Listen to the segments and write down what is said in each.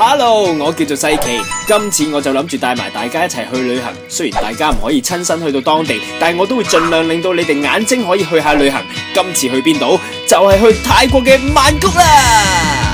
Hello， 我叫做西奇，今次我就諗住帶埋大家一齊去旅行。雖然大家唔可以親身去到當地，但係我都會盡量令到你哋眼睛可以去下旅行。今次去邊度？就係去泰國嘅曼谷啦！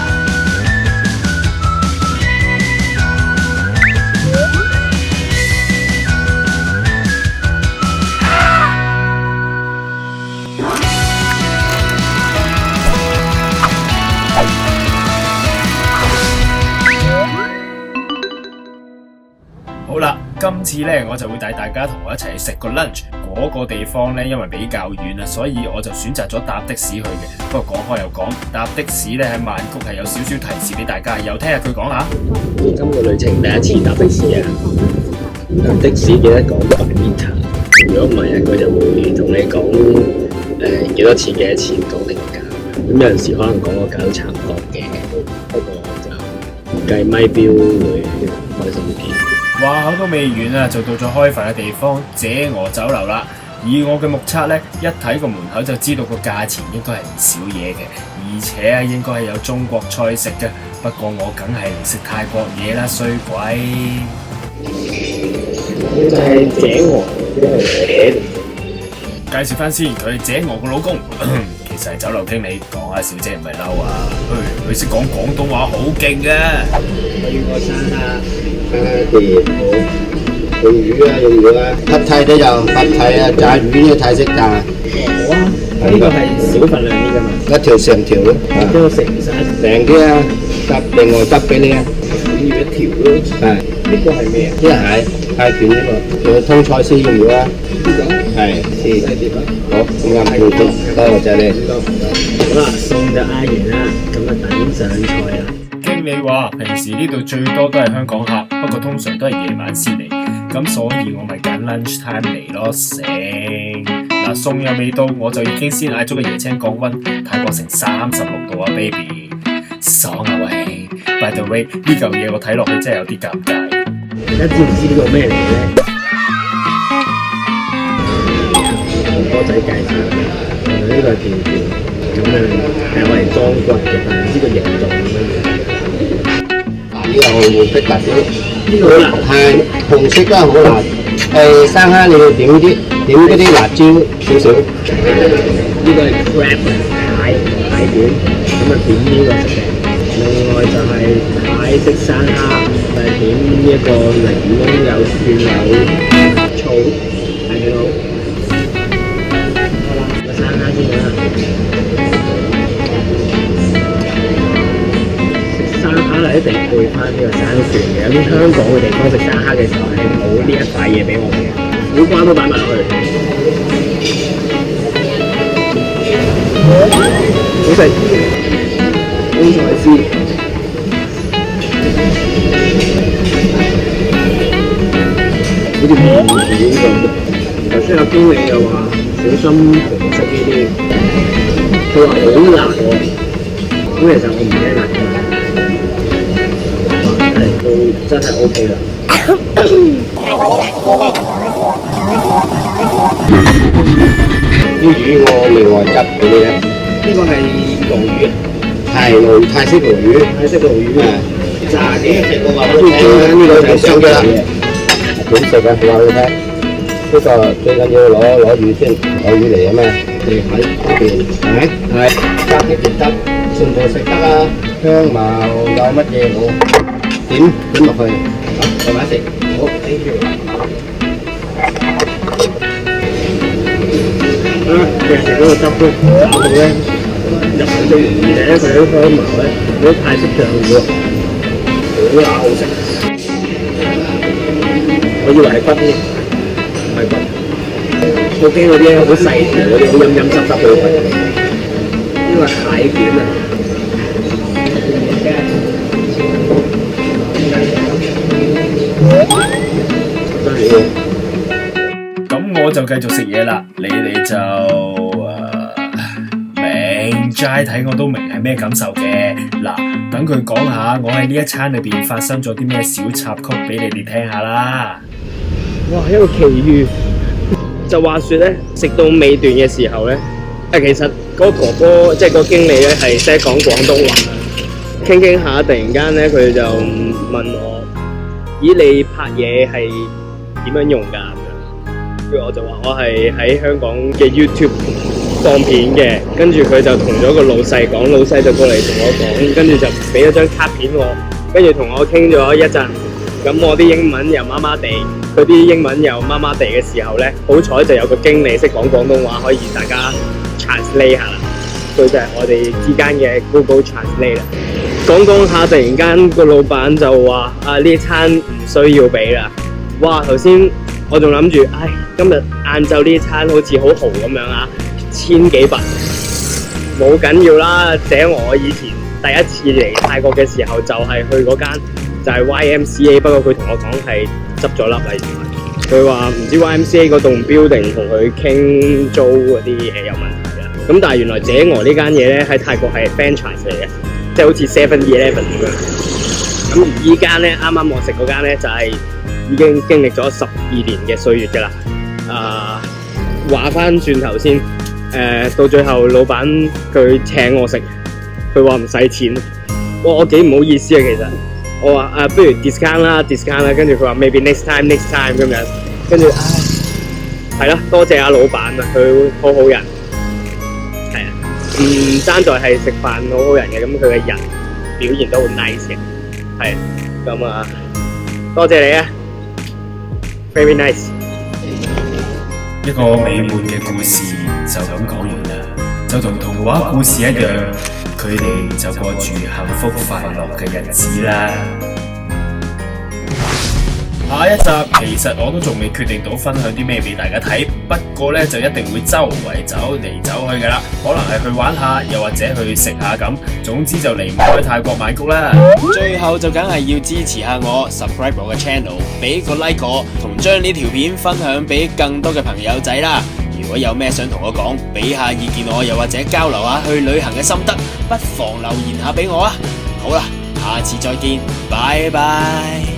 好啦，今次呢，我就會帶大家同我一齊去食個 lunch。嗰個地方呢，因為比較遠啊，所以我就選擇咗搭的士去嘅。不過講開又講，搭的士呢喺曼谷係有少少提示俾大家，又聽下佢講下。今個旅程第一次搭的士啊，搭的士記得講100m，如果唔係佢就會同你講幾多錢講定個價。咁有陣時可能講個價都差唔多嘅，不過就計咪錶會開心啲。話口都未完啊，就到咗開飯嘅地方謝鵝酒樓啦。以我嘅目測呢，一睇個門口就知道個價錢應該係唔少嘢嘅，而且啊應該係有中國菜食嘅。不過我梗係唔食泰國嘢啦，衰鬼！就係謝鵝，介紹翻先，佢係謝鵝個老公，其實係酒樓經理。講下小姐唔係嬲啊，佢識講廣東話好勁嘅。我要個生蝦，好魚啊，用魚啊，ผัดไทย都有ผัดไทย啊，炸魚呢泰式炸。好啊，呢個係小份量啲㗎嘛，一條成條咯，將個成晒平啲啊，執另外執俾你啊，要一條咯。係，呢個係咩啊？呢個係泰卷呢個，仲有通菜絲要唔要啊？呢個係絲。細碟啊！好，啱要啲，多謝你。好啦，餸就嗌完啦，咁啊等上菜啦。經理話平時呢度最多都係香港客，不過通常都係夜晚先嚟，咁所以我咪揀 lunch time 嚟咯。醒嗱，餸又未到，我就已經先嗌咗個椰青降溫，泰國成36度啊 baby， 爽啊喂 ！By the way， 呢嚿嘢我睇落去真係有啲尷尬。大家知唔知呢個咩嚟嘅咧？同哥仔介紹嘅，呢個係條條咁樣，係我哋裝骨嘅，但係唔知個形狀咁樣。呢個紅梅碧辣椒，呢個係紅色啦，好辣。生蝦你要點嗰啲辣椒少少。呢個係 crab 蟹卷，咁啊點呢個食嘅。另外就係泰式生蝦，點呢一個檸檬有蒜有醋，係幾好。好啦，個生蝦先啦。生蝦係一定配翻呢個生蒜嘅，有啲香港嘅地方食生蝦嘅時候係冇呢一塊嘢俾我嘅，苦瓜都擺埋落去，好食。通菜絲，好似冇魚咁。頭先阿經理又話小心紅色呢啲，佢話好辣喎，咁其實我唔驚辣嘅。真係 OK 啦。啲魚我另外執俾你啦。呢個係鱸魚啊？係泰式鱸魚。泰式鱸魚啊！炸嘅。呢個就係雙嘅啦。點食啊？話你聽。呢個最緊要攞魚先，攞魚嚟啊咩？嚟喺呢邊係咪？係。揸啲碟汁，全部食得啊！香茅有乜嘢好？點落去，慢慢食。好 ，thank you。其實嗰個汁都搞到咧，入去最容易嘅，佢啲香茅咧，嗰啲泰式醬料，好辣好食。我以為係骨添，唔係骨。我驚嗰啲好細條嗰啲，好陰陰濕濕嗰啲骨。呢個蟹卷啊！咁我就繼續食嘢啦，你哋就明齋睇我都明係咩感受嘅。嗱，等佢講下我喺呢一餐裏邊發生咗啲咩小插曲俾你哋聽下啦。哇，一個奇遇！就話說咧，食到尾段嘅時候咧，其實嗰個哥哥即係個經理咧係識講廣東話，傾傾下，突然間咧佢就問我：咦，你拍嘢係點樣用㗎？咁樣，跟住我就話我係喺香港嘅 YouTube 放片嘅，跟住佢就同咗個老細講，老細就過嚟同我講，跟住就俾咗張卡片我，跟住同我傾咗一陣。咁我啲英文又麻麻地，佢啲英文又麻麻地嘅時候咧，好彩就有個經理識講廣東話，可以大家 translate 下啦。佢就係我哋之間嘅 Google Translate 啦。講下，突然間個老闆就話：呢餐唔需要俾啦。哇！頭先我仲諗住，今日晏晝呢餐好似好豪咁樣啊，1000幾百，冇緊要啦。我以前第一次嚟泰國嘅時候，就係去嗰間就係 YMCA， 不過佢同我講係執咗笠啦。佢話唔知 YMCA 嗰棟 building 同佢傾租嗰啲嘢有問題啦。咁但係原來這鵝呢間嘢咧喺泰國係 franchise 嚟嘅，即係好似 7-Eleven 咁樣。咁而依間咧，啱啱我食嗰間咧就係已經經歷咗12年嘅歲月㗎啦。話翻轉頭先，到最後老闆佢請我食，佢話唔使錢。我幾唔好意思啊，其實我話不如 discount 啦，跟住佢話 maybe next time 咁樣，跟住係啦，多謝阿老闆啊，佢好好人，係啊，唔爭在係食飯好好人嘅，咁佢嘅人表現都好 nice 嘅，係咁啊，多謝你啊 ，very nice。一個美滿嘅故事就咁講完啦，就同童話故事一樣，佢哋就過住幸福快樂嘅日子啦。下一集其實我都仲未決定到分享啲咩俾大家睇，不過呢就一定會周圍走嚟走去噶啦，可能係去玩下，又或者去食下咁，總之就離唔開泰國曼谷啦。最後就梗係要支持下我 ，subscribe 我嘅 channel， 俾個 like 我，同將呢條片分享俾更多嘅朋友仔啦。如果有咩想同我講，俾下意見我，又或者交流下去旅行嘅心得，不妨留言下俾我啊。好啦，下次再見，拜拜。